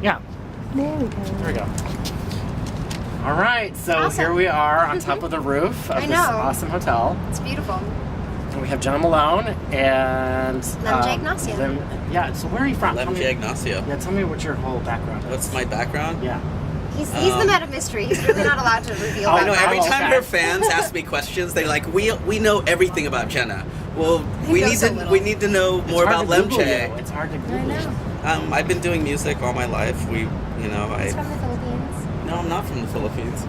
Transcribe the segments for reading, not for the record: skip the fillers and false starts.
Yeah. There we go. There we go. All right, so Awesome. here we are on top of the roof of this awesome hotel. It's beautiful. And we have Jena Malone and... Lem Jay Ignacio. Yeah, so where are you from? Lem Jay Ignacio. Yeah, tell me what your whole background is. What's my background? Yeah. He's the meta mystery. He's really not allowed to reveal I know, every Oh, time okay. her fans ask me questions, they're like, we know everything about Jena. Well, we need to know more about Lem Jay. It's hard to Google. I know. I've been doing music all my life. He's from the Philippines. No, I'm not from the Philippines.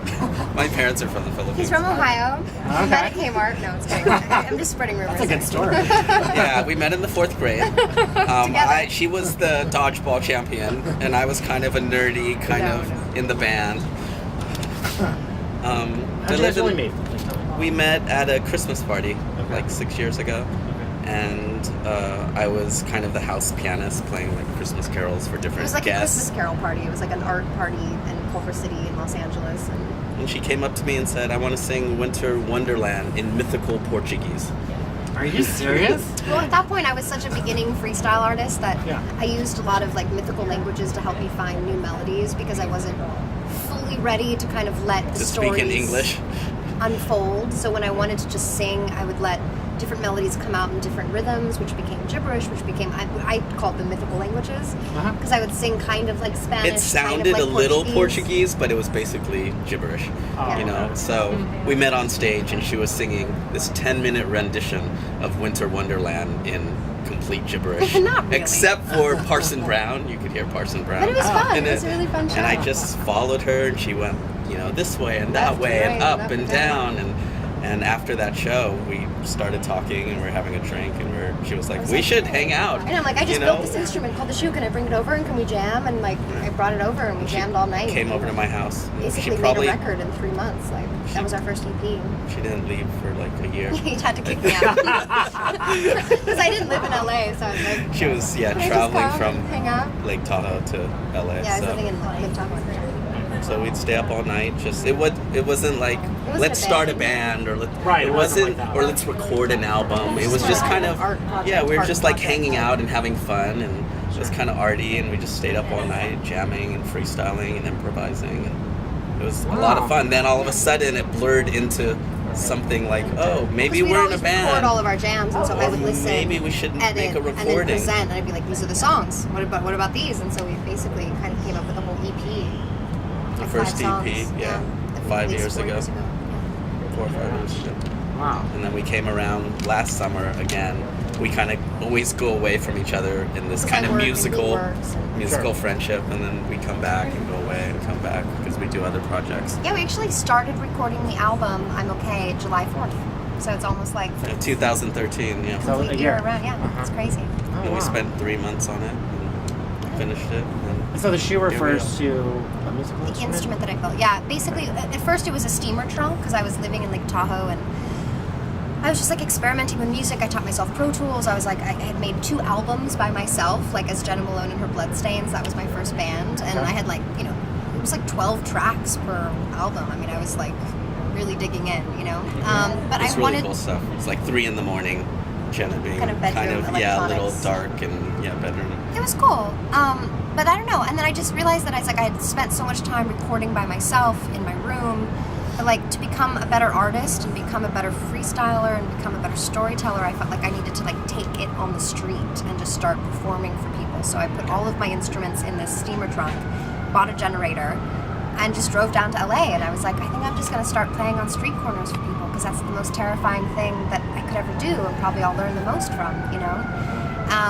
My parents are from the Philippines. He's from Ohio. Okay. Met at Kmart. No, it's kidding. I'm just spreading rumors. That's a good story. Yeah, we met in the 4th grade. She was the dodgeball champion, and I was kind of a nerdy, in the band. How'd you guys really meet? We met at a Christmas party, like 6 years ago. And I was kind of the house pianist playing like Christmas carols for different guests. It was like a Christmas carol party. It was like an art party in Culver City in Los Angeles. And she came up to me and said, I want to sing Winter Wonderland in mythical Portuguese. Are you serious? Well, at that point, I was such a beginning freestyle artist that I used a lot of like mythical languages to help me find new melodies because I wasn't fully ready to kind of let the stories speak in English unfold. So when I wanted to just sing, I would let different melodies come out in different rhythms, which became gibberish, which became, I called them mythical languages, because I would sing kind of like Spanish. It sounded kind of like a little Portuguese, but it was basically gibberish, So we met on stage and she was singing this 10-minute rendition of Winter Wonderland in complete gibberish. Not really. Except for Parson Brown. You could hear Parson Brown. But it was fun. It was a really fun show. And I just followed her and she went, this way and that way and up and down. And after that show, we started talking and we were having a drink and she was like, we should hang out. And I'm like, I just built this instrument called the shoe. Can I bring it over and can we jam? And like, I brought it over and we jammed all night. Came over to my house. Basically made a record in 3 months. Like that was our first EP. She didn't leave for like a year. He had to kick me out because I didn't live in LA, so I was like. She was traveling from Lake Tahoe to LA. Yeah, I was living in Lake Tahoe. So we'd stay up all night. It wasn't like let's start a band or let's record an album. It was just kind of we were just like hanging out and having fun and it was kind of arty and we just stayed up all night jamming and freestyling and improvising and it was a lot of fun. Then all of a sudden it blurred into something like maybe we're in a band. Record all of our jams and so I would listen. Maybe we should make a recording and then present and I'd be like these are the songs. What about these? And so we basically kind of came up with a whole EP. The first EP, 5 years ago. 4 or 5 years ago. Wow. And then we came around last summer again. We kind of always go away from each other in this kind of musical friendship, and then we come back and go away and come back because we do other projects. Yeah, we actually started recording the album I'm Okay July 4th. So it's almost like 2013, yeah. So a year. Around, it's crazy. And we spent 3 months on it and finished it. So the shoe refers to a musical instrument? The instrument that I built. Yeah, basically, at first it was a steamer trunk because I was living in Lake Tahoe and I was just like experimenting with music. I taught myself Pro Tools. I was like, I had made 2 albums by myself, like as Jena Malone and her Bloodstains. That was my first band. And I had like, it was like 12 tracks per album. I mean, I was like really digging in, But it's really cool stuff. It's like 3 a.m, Jena being kind of a little dark and bedroom. It was cool. But I don't know. And then I just realized that I had spent so much time recording by myself in my room. But like to become a better artist and become a better freestyler and become a better storyteller, I felt like I needed to like take it on the street and just start performing for people. So I put all of my instruments in this steamer trunk, bought a generator, and just drove down to LA. And I was like, I think I'm just going to start playing on street corners for people because that's the most terrifying thing that I could ever do and probably I'll learn the most from,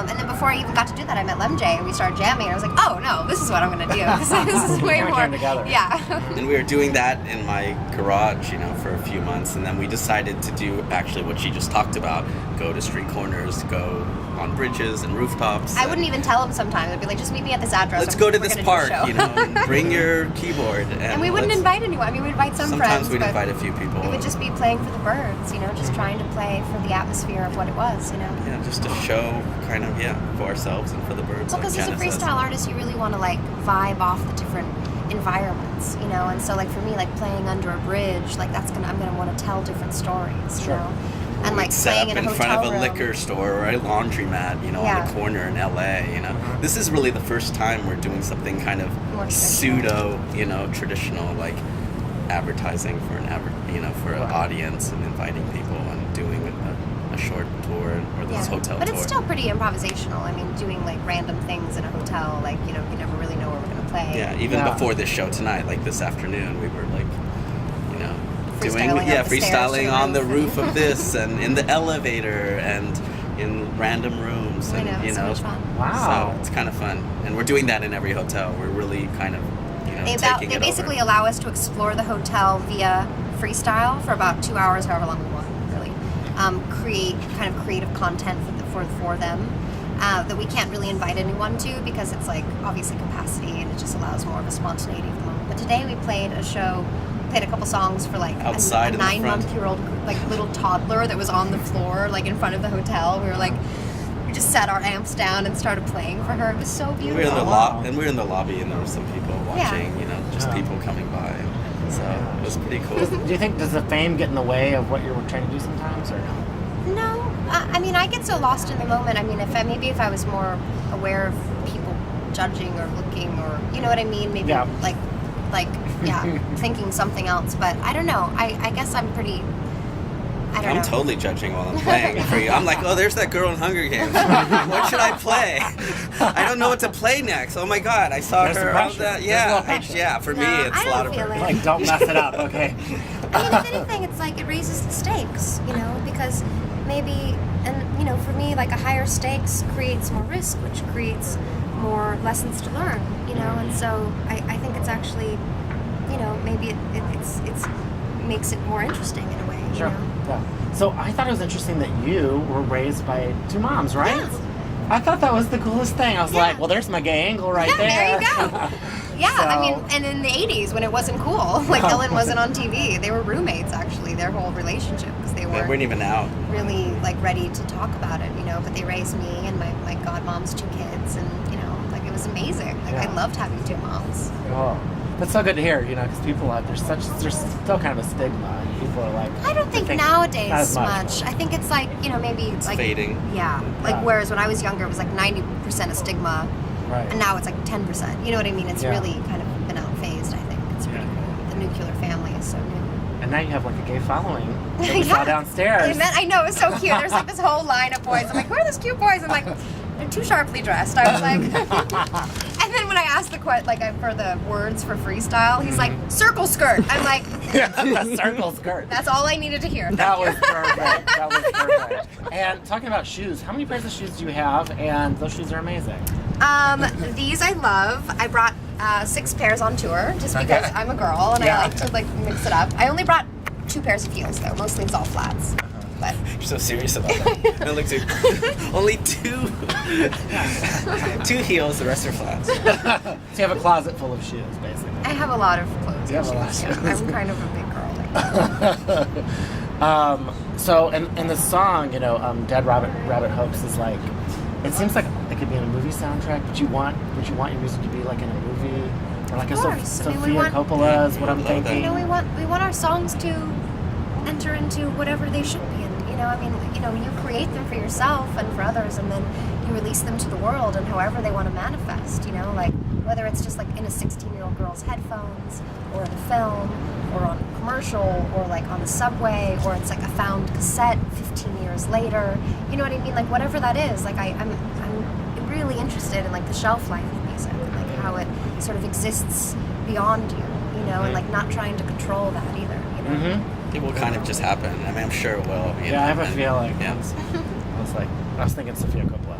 And then before I even got to do that, I met Lem Jay and we started jamming. And I was like, oh no, this is what I'm going to do. This is way more. Yeah. And we were doing that in my garage, for a few months. And then we decided to do actually what she just talked about. Go to street corners, go on bridges and rooftops. I wouldn't even tell him sometimes. I'd be like, just meet me at this address. Let's go to this park, and bring your keyboard. And we wouldn't invite anyone. I mean, we'd invite some friends. Sometimes we'd invite a few people. It would just be playing for the birds, just trying to play for the atmosphere of what it was, Yeah, just to show kind of, for ourselves and for the birds. Well, because as a freestyle artist, you really want to like vibe off the different environments, and so like for me, like playing under a bridge, like I'm gonna want to tell different stories, and like set playing up in a front hotel of a room. liquor store or a laundromat, you know, on the corner in LA, you know. This is really the first time we're doing something kind of pseudo, you know, traditional, like advertising for for an audience and inviting people and doing a short tour or this hotel but tour. It's still pretty improvisational. I mean, doing like random things in a hotel, like, you know, you never really know where we're gonna play. Yeah, even before this show tonight, like this afternoon, we were like, you know, freestyling on the roof of this and in the elevator and in random rooms, and I know, it's so much fun. Wow. So it's kind of fun, and we're doing that in every hotel. We're really kind of, you know, They basically allow us to explore the hotel via freestyle for about 2 hours, however long we want, really. Create kind of creative content for them that we can't really invite anyone to because it's like obviously capacity and it just allows more of a spontaneity of the moment. But today we played a couple songs for like a 9-month-old like little toddler that was on the floor like in front of the hotel. We just set our amps down and started playing for her. It was so beautiful. We were in the lobby and there were some people watching, you know, just people coming by. So it was pretty cool. Do you think, does the fame get in the way of what you're trying to do sometimes, or no? No. I mean, I get so lost in the moment. I mean, if I was more aware of people judging or looking or, you know what I mean? Maybe thinking something else. But I don't know. I guess I'm pretty... I'm totally judging while I'm playing for you. I'm like, oh, there's that girl in Hunger Games. What should I play? I don't know what to play next. Oh my God, I saw her on that. Yeah, for me, it's a lot of pressure. Like, don't mess it up, okay? I mean, if anything, it's like it raises the stakes, you know, because maybe, and you know, for me, like a higher stakes creates more risk, which creates more lessons to learn, you know, and so I think it's actually, you know, maybe it makes it more interesting in a way. Sure. You know? Yeah. So I thought it was interesting that you were raised by two moms, right? Yes. I thought that was the coolest thing. I was like, well, there's my gay angle right there. There you go. Yeah, So- I mean, and in the 80s when it wasn't cool, like Ellen wasn't on TV. They were roommates, actually, their whole relationship, because they weren't even out. really like ready to talk about it, you know, but they raised me and my godmom's 2 kids, and, you know, like it was amazing. Like I loved having 2 moms. Oh, that's so good to hear, you know, because people there's still kind of a stigma. People are like, I don't think not nowadays as much. I think it's like, you know, maybe It's like fading. Yeah, like whereas when I was younger, it was like 90% a stigma, right. and now it's like 10%. You know what I mean? It's Yeah. really kind of been outphased. I think it's pretty cool. The nuclear family is so new. And now you have like a gay following. That we saw downstairs. I know, it was so cute. There's like this whole line of boys. I'm like, who are those cute boys? I'm like, they're too sharply dressed. I was like, and then when I asked for the words for freestyle, he's like, circle skirt. I'm like, The circle skirt. that's all I needed to hear. That was perfect. That was perfect. And talking about shoes, how many pairs of shoes do you have? And those shoes are amazing. These I love. I brought 6 pairs on tour just because I'm a girl and I like to like mix it up. I only brought 2 pairs of heels though. Mostly it's all flats. But You're so serious about that. It looks like only 2 heels, the rest are flats. So you have a closet full of shoes, basically. I have a lot of clothes. You have a lot of Yeah, shoes. I'm kind of a big girl. So in the song, you know, Dead Rabbit Hoax is like, it seems like it could be in a movie soundtrack. Would you want your music to be like in a movie? Or like Of a course. I mean, Sofia we want- Coppola is what I'm Love that. thinking. You know, we want our songs to enter into whatever they should be in. You know, I mean, you know, you create them for yourself and for others, and then you release them to the world and however they want to manifest. You know, like whether it's just like in a 16-year-old girl's headphones, or in a film, or on a commercial, or like on the subway, or it's like a found cassette 15 years later. You know what I mean? Like whatever that is. Like I'm really interested in like the shelf life of music and like how it sort of exists beyond you. You know, and like not trying to control that either. You know. Mm-hmm. It will kind of just happen. I mean, I'm sure it will. You know, Yeah, I have a feeling. Yeah. I was thinking Sofia Coppola.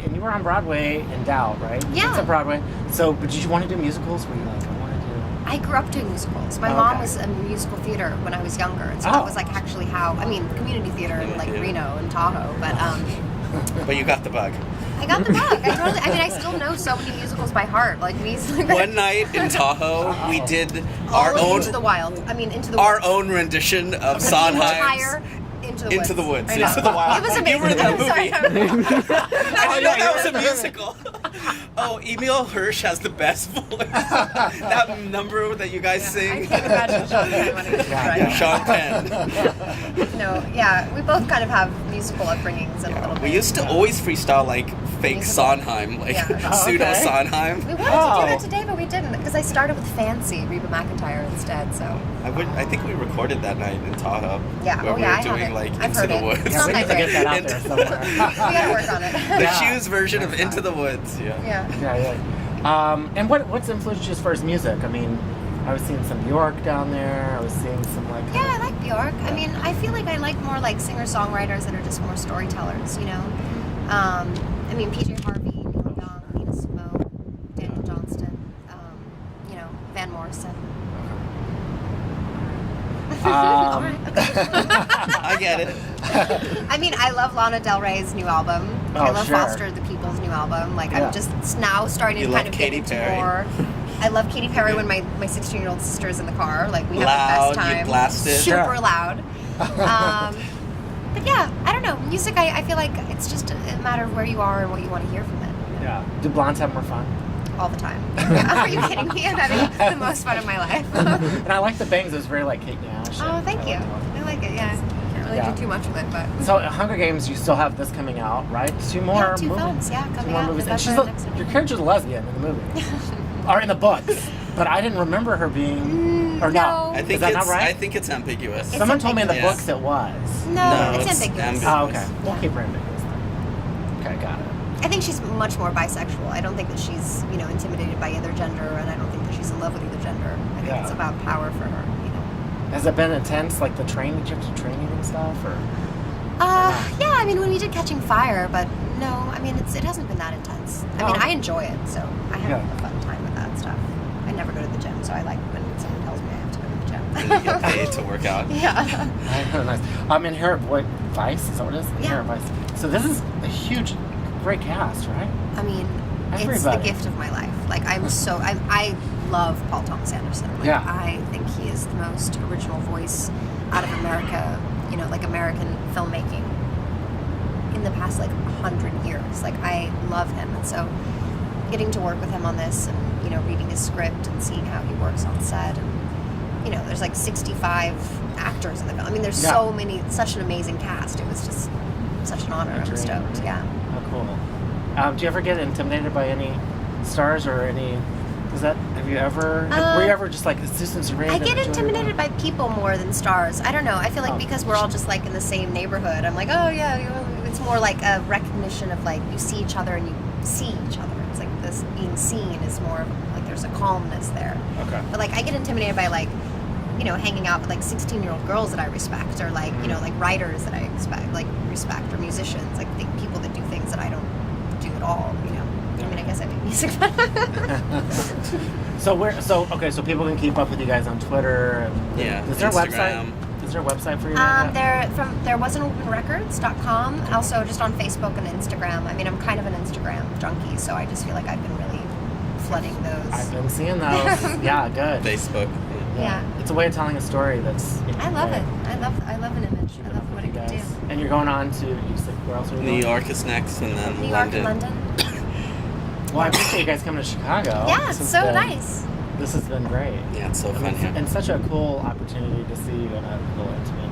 And you were on Broadway in Doubt, right? Yeah. It's on Broadway. So, but did you want to do musicals? Were you like, I want to do... I grew up doing musicals. My Oh, mom okay. was in musical theater when I was younger, and so Oh. that was like actually community theater in like Reno and Tahoe. But But you got the bug. I got the bug. I still know so many musicals by heart. Like One night in Tahoe, we did our our own Into the Wild. Into the our Wild. own rendition of The Sondheim's. entire Into the Woods. I know. Into the Wild. It was amazing. You were in that Sorry. movie. I didn't know that was a musical. Oh, Emil Hirsch has the best voice. That number that you guys sing. I can't imagine Sean Penn wanting to try. Sean Penn. No, yeah, we both kind of have musical upbringings and a little bit. We used to always freestyle like fake Musical. Sondheim, like Yeah. pseudo okay. Sondheim. We wanted to do that today, but we didn't because I started with Fancy, Reba McEntire instead. So I think we recorded that night in Tahoe. yeah, where oh we yeah, were I have doing it. like I've Into heard the it. Woods. It's Yeah, not we my need to get that out favorite. there somewhere. We gotta work on it. The Yeah. Shoes version of That's Into fine. the Woods. Yeah. Yeah. And what's influenced you as far as music? I mean, I was seeing some Bjork down there. I was seeing some like. Yeah, I like Bjork. I mean, I feel like I like more like singer-songwriters that are just more storytellers, you know? I mean, PJ Harvey, Neil Young, Nina Simone, Daniel Johnston, you know, Van Morrison. All right, okay. I get it. I mean, I love Lana Del Rey's new album. I Oh, love sure. Foster the People's new album. Like, Yeah. I'm just now starting You to love kind of Katy get into Perry. more. I love Katy Perry when my 16-year-old sister is in the car. Like, we have Loud, the best you time. blast it. Super Sure. loud. But yeah, I don't know. Music, I feel like it's just a matter of where you are and what you want to hear from it. You know? Yeah. Do blondes have more fun? All the time. Are you kidding me? I'm having the most fun of my life. And I like the bangs. It was very like Kate Nash. Oh, and thank I you. like I like it, yeah. Can't really Yeah. do too much with it, but... So Hunger Games, you still have this coming out, right? Two more Yeah, two movies. films, yeah, Two coming more out movies. And November she's next your character's a lesbian in the movie, or in the books. But I didn't remember her being, or no. I think Is that it's not right? I think it's ambiguous. It's Someone told me in the ambiguous. books it was. No, No, it's it's ambiguous. ambiguous. Oh, okay. We'll Yeah. keep her ambiguous then. Okay, got it. I think she's much more bisexual. I don't think that she's, you know, intimidated by either gender, and I don't think that she's in love with either gender. I think Yeah. it's about power for her, you know. Has it been intense, like the training, did you have to training and stuff, or? Yeah, I mean, when we did Catching Fire, but no, I mean, it hasn't been that intense. I mean, Oh. I enjoy it, so I have Yeah. a fun time with that stuff. I never go to the gym, so I like when someone tells me I have to go to the And gym. you get paid to work out. Yeah. Nice. Inherent Vice, is that what it is? Yeah. Inherent Vice. So this is a huge, great cast, right? I mean, it's the Everybody. gift of my life. Like, I love Paul Thomas Anderson. Like, Yeah. I think he is the most original voice out of America, you know, like American filmmaking in the past, like, 100 years. Like, I love him. And so getting to work with him on this and, you know, reading his script and seeing how he works on set and, you know, there's like 65 actors in the film. I mean, there's Yeah. so many, such an amazing cast. It was just such an honor. A I'm dream. stoked. Yeah. Oh, cool. Do you ever get intimidated by any stars or any? Have you ever? Were you ever just like Susan Sarandon? I get Joy intimidated by people more than stars. I don't know. I feel like Oh. because we're all just like in the same neighborhood, I'm like, oh yeah, you know, it's more like a recognition of like you see each other and you see each other. It's like this being seen is more of like there's a calmness there. Okay. But like I get intimidated by like, you know, hanging out with like 16-year-old girls that I respect, or like you know like writers that I respect, or musicians, like people that do things that I don't do at all. You know. I mean, I guess I do music. So people can keep up with you guys on Twitter. And, Yeah, Is there a website? Instagram. Is there a website for you? There was an openrecords.com, also just on Facebook and Instagram. I mean, I'm kind of an Instagram junkie, so I just feel like I've been really flooding those. I've been seeing those. Yeah, good. Facebook. Yeah. It's a way of telling a story that's. I love great. it. I love an image. I Keeping up love with what you it can guys. do. And you're going on to, you said, where else are you New going? York is next, and then New York London. and London. Well, I appreciate you guys coming to Chicago. Yeah, This it's has so been- nice. This has been great. Yeah, it's so I mean, fun here. and such a cool opportunity to see you in a little intimate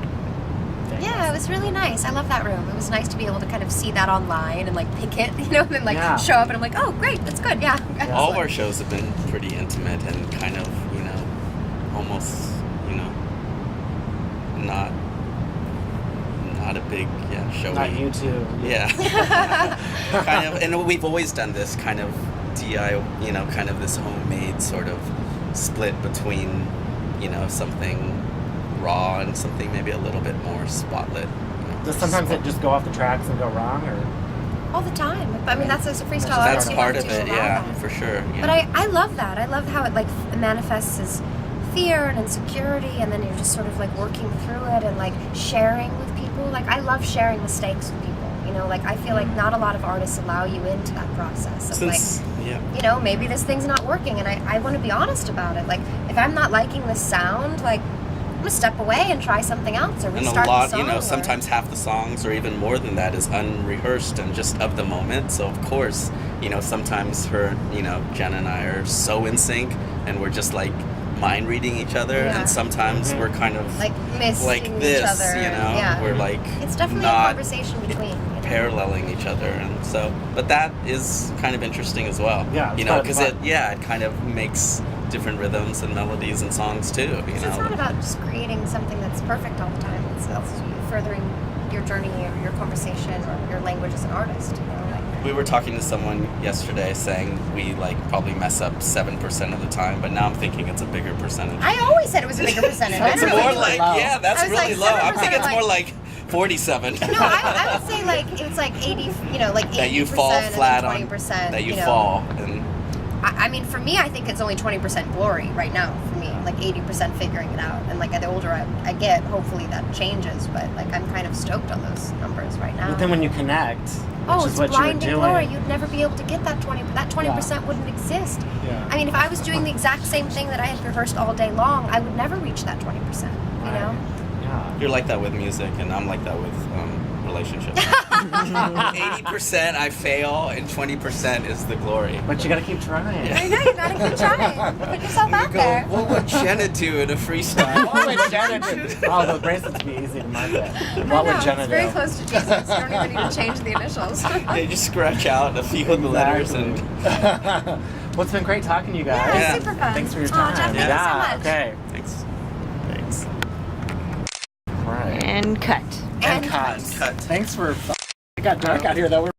thing. Yeah, it was really nice. I love that room. It was nice to be able to kind of see that online and like pick it, you know, and then like Yeah. show up and I'm like, oh, great, that's good, yeah. All of our shows have been pretty intimate and kind of, you know, almost, you know, not a big show. Not you too. Yeah. Kind of, and we've always done this kind of DIY, you know, kind of this homemade sort of split between, you know, something raw and something maybe a little bit more spotlit. You know, Does sometimes it just go off the tracks and go wrong, or? All the time. I mean, that's as a freestyle That's artist. you part have of to it, allow yeah, that. for sure. Yeah. But I love that. I love how it like manifests as fear and insecurity, and then you're just sort of like working through it and like sharing with people. Like I love sharing mistakes with people. You know, like I feel like not a lot of artists allow you into that process of you know, maybe this thing's not working, and I want to be honest about it. Like if I'm not liking this sound, like gonna step away and try something else or And restart a lot, the song. you know, sometimes half the songs or even more than that is unrehearsed and just of the moment. So of course, you know, sometimes Jenna and I are so in sync and we're just like mind reading each other, and sometimes we're kind of like missing like this, each other. you know, we're like it's definitely not a conversation between, you know? paralleling each other, and so, but that is kind of interesting as well. Yeah, you know, because it kind of makes different rhythms and melodies and songs too. You know, it's not about just creating something that's perfect all the time. It's also furthering your journey or your conversation or your language as an artist. You know, like we were talking to someone yesterday saying we like probably mess up 7% of the time, but now I'm thinking it's a bigger percentage. I always said it was a bigger percentage. It's more like that's really like low. I think it's like, more like 47. No, I would say like it's like 80. You know, like 80% that you fall flat and 20%. on. That you know. fall and. I mean, for me, I think it's only 20% glory right now. For me, like 80% figuring it out, and like the older I get, hopefully that changes. But like I'm kind of stoked on those numbers right now. But then when you connect, which is it's what you were blinding doing, glory. You'd never be able to get that 20. That 20% wouldn't exist. Yeah. I mean, if I was doing the exact same thing that I had rehearsed all day long, I would never reach that 20%. You know. Yeah. You're like that with music, and I'm like that with relationships. 80% I fail, and 20% is the glory. But you gotta keep trying. I know, you gotta keep trying. Put yourself out there. What would Jenna do in a freestyle? What would Jenna do? Oh, the bracelets would be easy to market. What would Jenna it's do? very close to Jesus. You don't even need to change the initials. They just scratch out a few of the letters and. Well, it's been great talking to you guys. Yeah, super fun. Thanks for your Aw, time. Jeff, thank you so much. Okay. Thanks. Right. And cut. And cut. Thanks for. It got dark out here though.